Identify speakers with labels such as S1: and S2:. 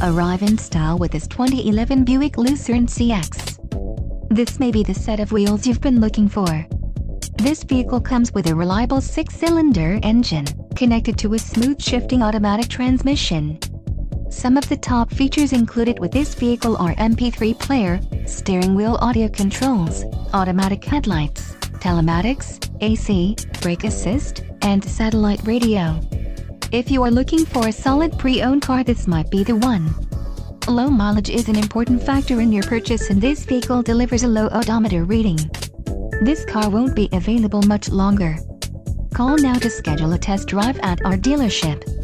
S1: Arrive in style with this 2011 Buick Lucerne CX. This may be the set of wheels you've been looking for. This vehicle comes with a reliable 6-cylinder engine, connected to a smooth shifting automatic transmission. Some of the top features included with this vehicle are MP3 player, steering wheel audio controls, automatic headlights, telematics, AC, brake assist, and satellite radio. If you are looking for a solid pre-owned car, this might be the one. Low mileage is an important factor in your purchase, and this vehicle delivers a low odometer reading. This car won't be available much longer. Call now to schedule a test drive at our dealership.